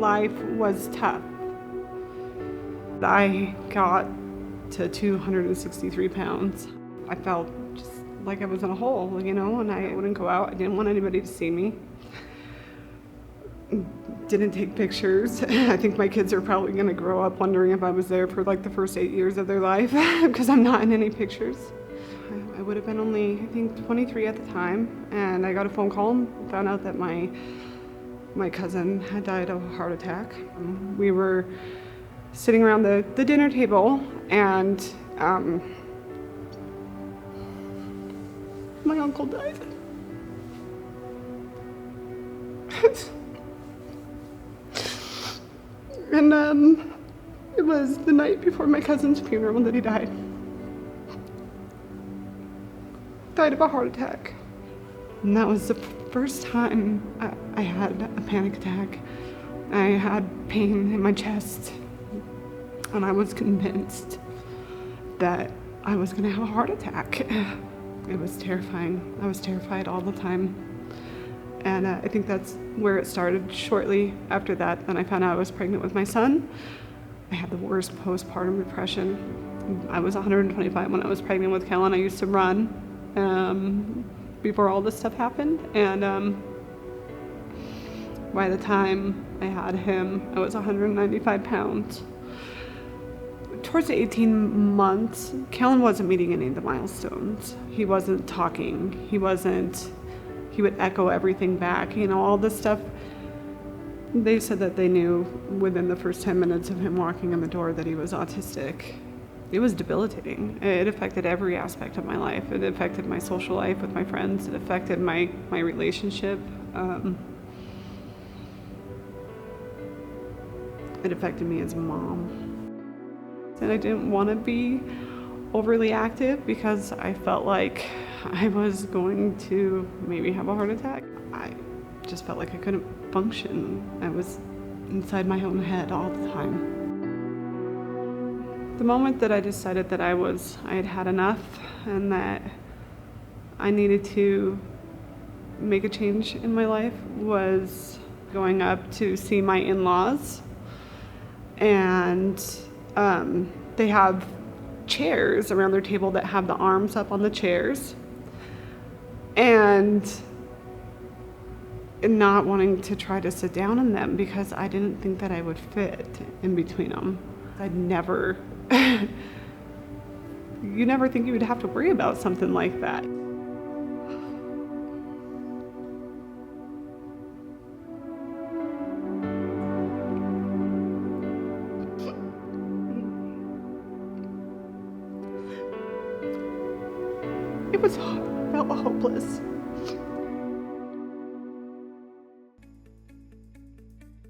life was tough. I got to 263 pounds. I felt just like I was in a hole, you know, and I wouldn't go out. I didn't want anybody to see me. Didn't take pictures. I think my kids are probably gonna grow up wondering if I was there for like the first 8 years of their life because I'm not in any pictures. I would have been only, I think, 23 at the time, and I got a phone call and found out that my cousin had died of a heart attack. We were sitting around the dinner table, and my uncle died. And it was the night before my cousin's funeral that he died. Died of a heart attack. And that was the first time I had a panic attack. I had pain in my chest, and I was convinced that I was gonna have a heart attack. It was terrifying. I was terrified all the time. And I think that's where it started. Shortly after that, then I found out I was pregnant with my son. I had the worst postpartum depression. I was 125 when I was pregnant with Kellen. I used to run before all this stuff happened. And by the time I had him, I was 195 pounds. Towards the 18 months, Kellen wasn't meeting any of the milestones. He wasn't talking. He would echo everything back, you know, all this stuff. They said that they knew within the first 10 minutes of him walking in the door that he was autistic. It was debilitating. It affected every aspect of my life. It affected my social life with my friends. It affected my relationship. It affected me as a mom. And I didn't want to be overly active because I felt like I was going to maybe have a heart attack. I just felt like I couldn't function. I was inside my own head all the time. The moment that I decided that I had had enough and that I needed to make a change in my life was going up to see my in-laws. And they have chairs around their table that have the arms up on the chairs, and not wanting to try to sit down in them because I didn't think that I would fit in between them. You never think you would have to worry about something like that. Felt hopeless.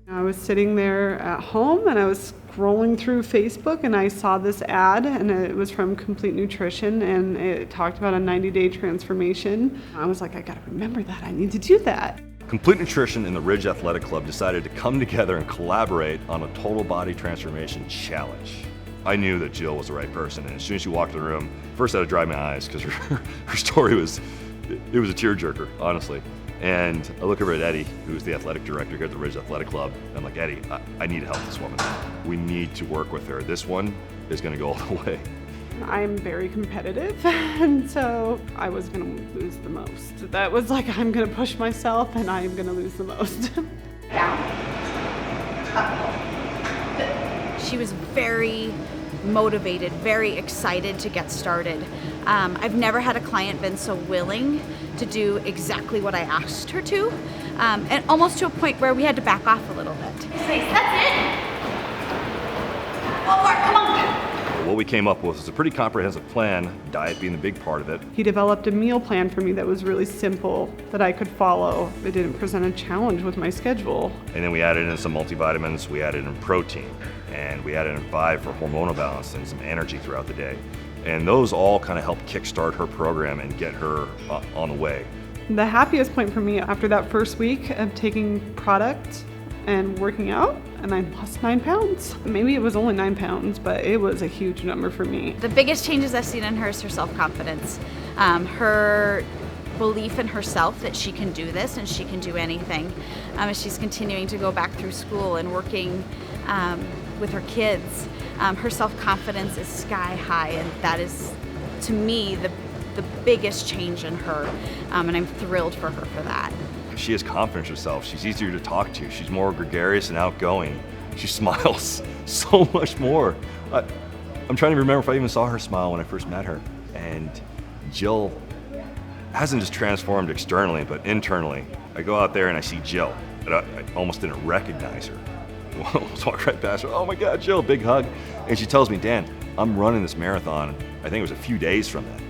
I was sitting there at home and I was scrolling through Facebook and I saw this ad, and it was from Complete Nutrition, and it talked about a 90-day transformation. I was like, I gotta remember that, I need to do that. Complete Nutrition and the Ridge Athletic Club decided to come together and collaborate on a total body transformation challenge. I knew that Jill was the right person, and as soon as she walked in the room, first I had to dry my eyes because her story was a tearjerker, honestly. And I look over at Eddie, who's the athletic director here at the Ridge Athletic Club, and I'm like, Eddie, I need to help this woman. We need to work with her. This one is gonna go all the way. I'm very competitive, and so I was gonna lose the most. That was like, I'm gonna push myself and I am gonna lose the most. She was very motivated, very excited to get started. I've never had a client been so willing to do exactly what I asked her to, and almost to a point where we had to back off a little bit. That's it! Go for it, come on! What we came up with was a pretty comprehensive plan, diet being the big part of it. He developed a meal plan for me that was really simple, that I could follow. It didn't present a challenge with my schedule. And then we added in some multivitamins, we added in protein, and we added in 5 for hormonal balance and some energy throughout the day. And those all kind of helped kickstart her program and get her on the way. The happiest point for me after that first week of taking product and working out, and I lost 9 pounds. Maybe it was only 9 pounds, but it was a huge number for me. The biggest changes I've seen in her is her self-confidence. Her belief in herself that she can do this and she can do anything. As she's continuing to go back through school and working with her kids, her self-confidence is sky high, and that is, to me, the biggest change in her, and I'm thrilled for her for that. She has confidence in herself. She's easier to talk to. She's more gregarious and outgoing. She smiles so much more. I'm trying to remember if I even saw her smile when I first met her. And Jill hasn't just transformed externally, but internally. I go out there and I see Jill, and I almost didn't recognize her. Walk right past her. Oh my God, Jill, big hug. And she tells me, Dan, I'm running this marathon. I think it was a few days from that.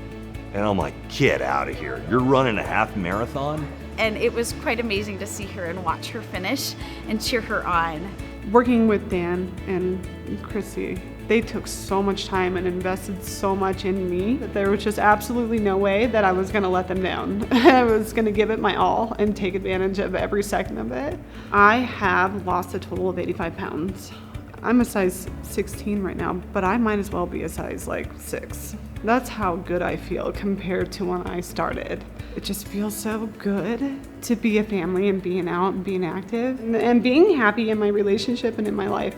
And I'm like, get out of here. You're running a half marathon? And it was quite amazing to see her and watch her finish and cheer her on. Working with Dan and Chrissy, they took so much time and invested so much in me that there was just absolutely no way that I was going to let them down. I was going to give it my all and take advantage of every second of it. I have lost a total of 85 pounds. I'm a size 16 right now, but I might as well be a size like 6. That's how good I feel compared to when I started. It just feels so good to be a family and being out and being active and being happy in my relationship and in my life.